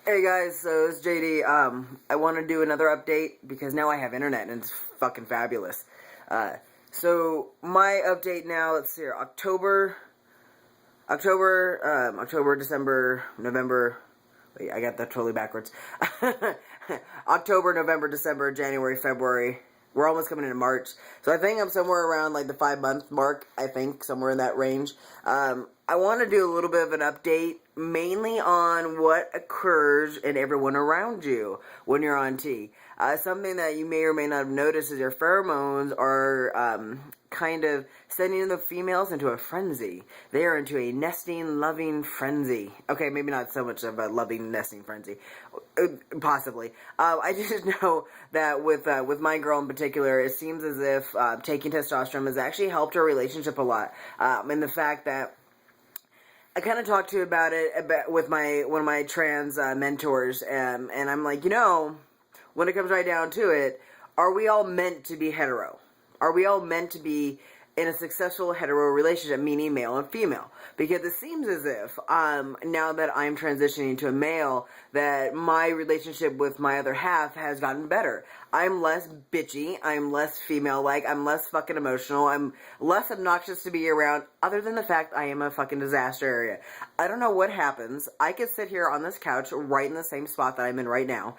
Hey guys, so it's JD. I want to do another update because now I have internet and it's fucking fabulous. So my update now, let's see here, October, December, November. Wait, I got that totally backwards. October, November, December, January, February. We're almost coming into March. So I think I'm somewhere around like the 5-month mark, I think, somewhere in that range. I want to do a little bit of an update, mainly on what occurs in everyone around you when you're on T. Something that you may or may not have noticed is your pheromones are kind of sending the females into a frenzy. They are into a nesting, loving frenzy. Okay, maybe not so much of a loving, nesting frenzy. Possibly. I just know that with my girl in particular, it seems as if taking testosterone has actually helped her relationship a lot. And the fact that I kind of talked to you about it with one of my trans mentors, and I'm like, when it comes right down to it, are we all meant to be hetero? Are we all meant to be in a successful hetero relationship, meaning male and female? Because it seems as if, now that I'm transitioning to a male, that my relationship with my other half has gotten better. I'm less bitchy, I'm less female-like, I'm less fucking emotional, I'm less obnoxious to be around, other than the fact I am a fucking disaster area. I don't know what happens. I could sit here on this couch right in the same spot that I'm in right now.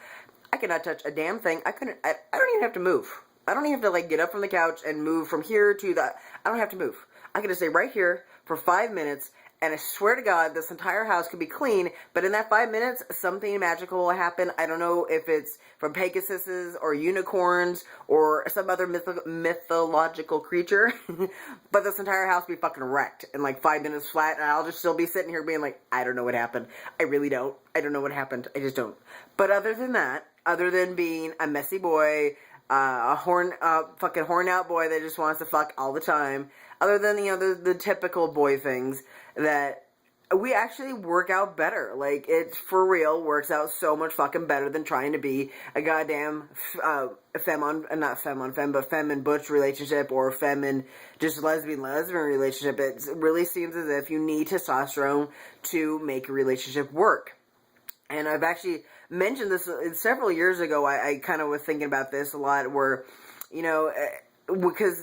I cannot touch a damn thing. I don't even have to move. I don't even have to, get up from the couch and move from here to that. I don't have to move. I can just stay right here for 5 minutes, and I swear to God, this entire house could be clean, but in that 5 minutes, something magical will happen. I don't know if it's from Pegasuses or unicorns or some other mythological creature, but this entire house will be fucking wrecked in 5 minutes flat, and I'll just still be sitting here being like, I don't know what happened. I really don't. I don't know what happened. I just don't. But other than that, other than being a messy boy, fucking horn out boy that just wants to fuck all the time, other than, the typical boy things, that we actually work out better. It, for real, works out so much fucking better than trying to be a goddamn, not femme on femme, but femme and butch relationship, or femme and just lesbian relationship. It really seems as if you need testosterone to make a relationship work. And I've actually mentioned this several years ago. I kind of was thinking about this a lot, where, because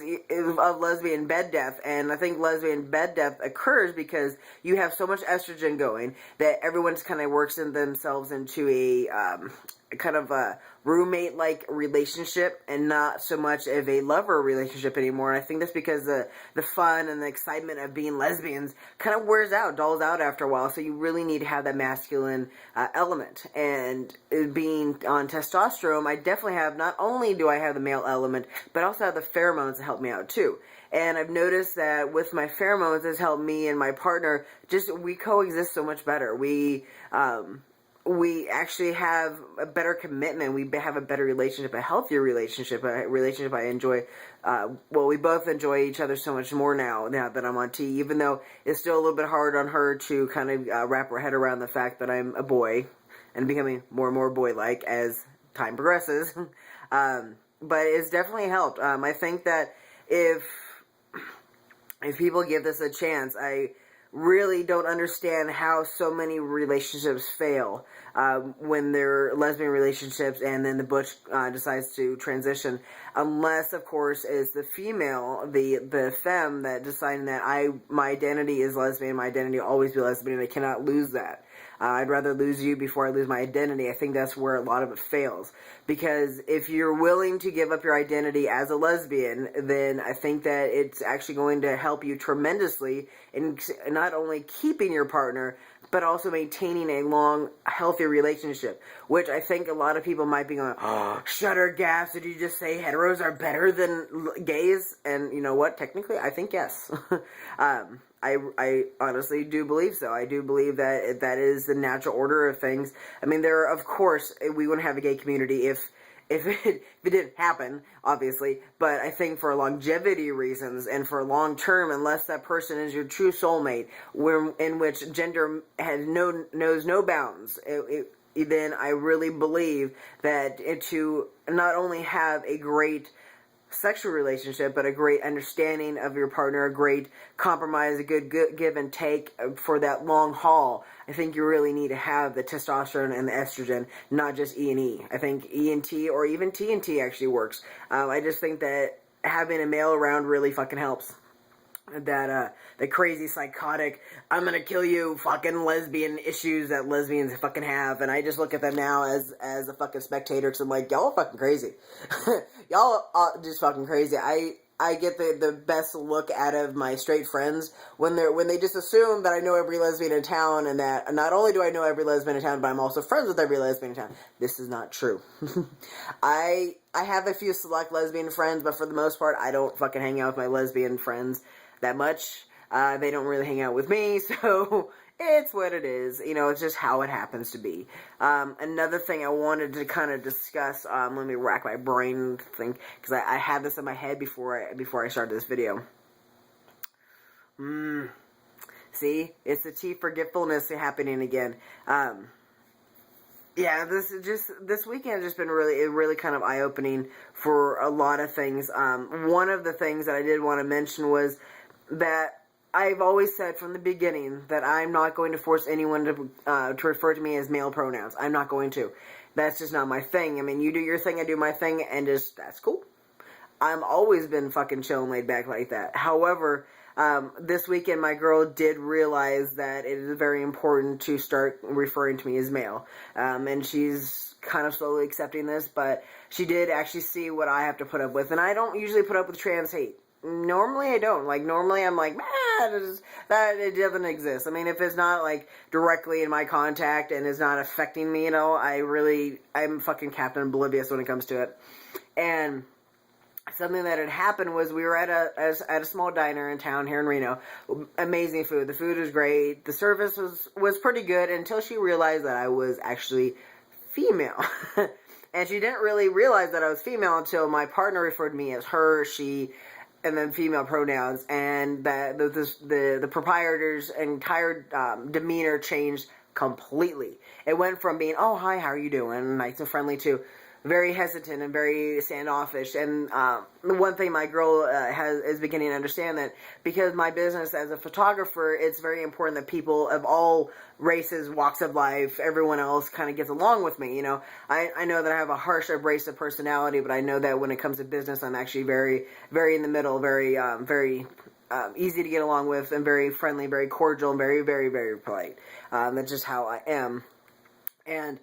of lesbian bed death, and I think lesbian bed death occurs because you have so much estrogen going that everyone's kind of works in themselves into a kind of a roommate-like relationship, and not so much of a lover relationship anymore. And I think that's because the fun and the excitement of being lesbians kind of wears out, dulls out after a while. So you really need to have that masculine element. And being on testosterone, I definitely have, not only do I have the male element, but I also have the pheromones to help me out too. And I've noticed that with my pheromones, it's helped me and my partner, we coexist so much better. We actually have a better commitment. We have a better relationship, a healthier relationship, a relationship I enjoy. We both enjoy each other so much more now that I'm on T, even though it's still a little bit hard on her to kind of wrap her head around the fact that I'm a boy and becoming more and more boy-like as time progresses. But it's definitely helped. I think that if people give this a chance, I really don't understand how so many relationships fail when they're lesbian relationships and then the butch decides to transition, unless of course it's the female, the femme, that deciding that my identity is lesbian, my identity will always be lesbian, and I cannot lose that. I'd rather lose you before I lose my identity. I think that's where a lot of it fails. Because if you're willing to give up your identity as a lesbian, then I think that it's actually going to help you tremendously in not only keeping your partner, but also maintaining a long, healthy relationship. Which I think a lot of people might be going, oh, shudder, gas, did you just say heteros are better than gays? And you know what? Technically, I think yes. I honestly do believe so. I do believe that that is the natural order of things. I mean, of course, we wouldn't have a gay community if it didn't happen, obviously. But I think for longevity reasons and for long term, unless that person is your true soulmate, in which gender knows no bounds, then I really believe that to not only have a great sexual relationship, but a great understanding of your partner, a great compromise, a good give and take for that long haul. I think you really need to have the testosterone and the estrogen, not just E&E. I think E and T or even T and T actually works. I just think that having a male around really fucking helps. That the crazy psychotic I'm gonna kill you fucking lesbian issues that lesbians fucking have, and I just look at them now as a fucking spectator, because I'm like, y'all are fucking crazy. Y'all are just fucking crazy. I get the best look out of my straight friends when they just assume that I know every lesbian in town, and that not only do I know every lesbian in town, but I'm also friends with every lesbian in town. This is not true. I have a few select lesbian friends, but for the most part, I don't fucking hang out with my lesbian friends that much. They don't really hang out with me, so it's what it is. You know, it's just how it happens to be. Another thing I wanted to kind of discuss, let me rack my brain and think, because I had this in my head before I started this video. See, it's the tea forgetfulness happening again. Yeah, this weekend has just been really kind of eye-opening for a lot of things. One of the things that I did want to mention was that I've always said from the beginning that I'm not going to force anyone to refer to me as male pronouns. I'm not going to. That's just not my thing. I mean, you do your thing, I do my thing, and that's cool. I've always been fucking chill and laid back like that. However, this weekend my girl did realize that it is very important to start referring to me as male. And she's kind of slowly accepting this, but she did actually see what I have to put up with. And I don't usually put up with trans hate. Normally I don't. Like, normally I'm like, that it doesn't exist. I mean, if it's not, like, directly in my contact and is not affecting me, you know, I'm fucking Captain Oblivious when it comes to it. And something that had happened was we were at a small diner in town here in Reno. Amazing food. The food was great. The service was pretty good until she realized that I was actually female. And she didn't really realize that I was female until my partner referred to me as her, she, and then female pronouns, and that the proprietor's entire demeanor changed completely. It went from being, oh, hi, how are you doing, nice and friendly, to very hesitant and very standoffish. And the one thing my girl is beginning to understand, that because my business as a photographer, it's very important that people of all races, walks of life, everyone else kind of gets along with me. You know, I know that I have a harsh, abrasive personality, but I know that when it comes to business, I'm actually very, very in the middle, very easy to get along with, and very friendly, very cordial, and very, very, very polite. That's just how I am. And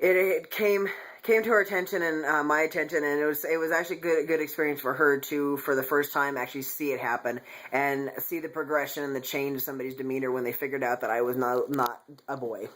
it came to her attention and my attention, and it was actually good experience for her to, for the first time, actually see it happen and see the progression and the change of somebody's demeanor when they figured out that I was not a boy.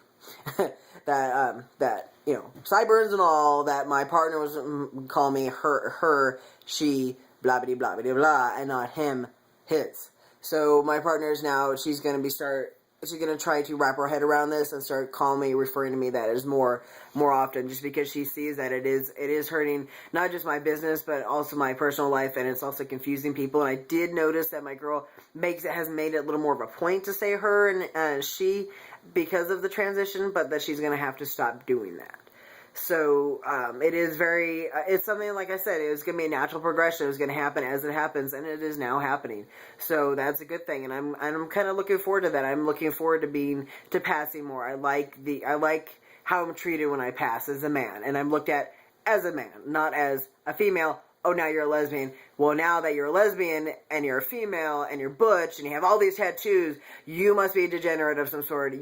that you know, sideburns and all, that my partner was calling me her, she, blah blah blah blah blah, and not him, his. So my partner is now, she's going to try to wrap her head around this and start calling me, referring to me that as more often, just because she sees that it is hurting not just my business, but also my personal life, and it's also confusing people. And I did notice that my girl has made it a little more of a point to say her and she because of the transition, but that she's going to have to stop doing that. So, it is it's something, like I said, it was going to be a natural progression. It was going to happen as it happens, and it is now happening. So that's a good thing, and I'm kind of looking forward to that. I'm looking forward to passing more. I like how I'm treated when I pass as a man, and I'm looked at as a man, not as a female. Oh, now you're a lesbian. Well, now that you're a lesbian, and you're a female, and you're butch, and you have all these tattoos, you must be a degenerate of some sort.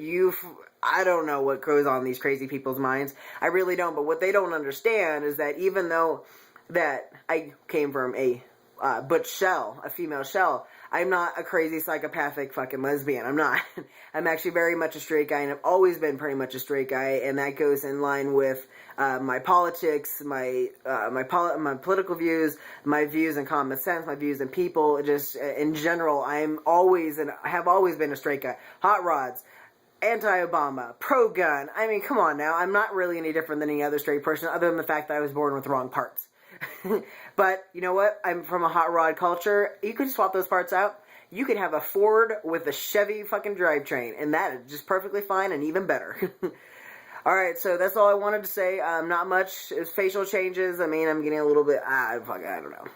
I don't know what goes on in these crazy people's minds. I really don't. But what they don't understand is that even though that I came from a butch shell, a female shell, I'm not a crazy psychopathic fucking lesbian. I'm not. I'm actually very much a straight guy, and I've always been pretty much a straight guy, and that goes in line with my politics, my political views, my views in common sense, my views in people. Just in general, I have always been a straight guy. Hot rods. Anti-Obama, pro-gun. I mean, come on now. I'm not really any different than any other straight person, other than the fact that I was born with the wrong parts. But, you know what? I'm from a hot rod culture. You could swap those parts out. You could have a Ford with a Chevy fucking drivetrain, and that is just perfectly fine and even better. Alright, so that's all I wanted to say. Not much is facial changes. I mean, I'm getting a little bit, I don't know.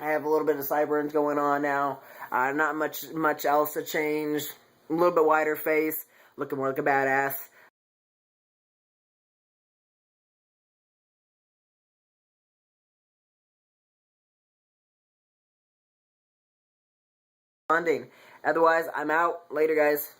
I have a little bit of sideburns going on now. Not much else to change. A little bit wider face. Looking more like a badass. Bonding. Otherwise, I'm out. Later, guys.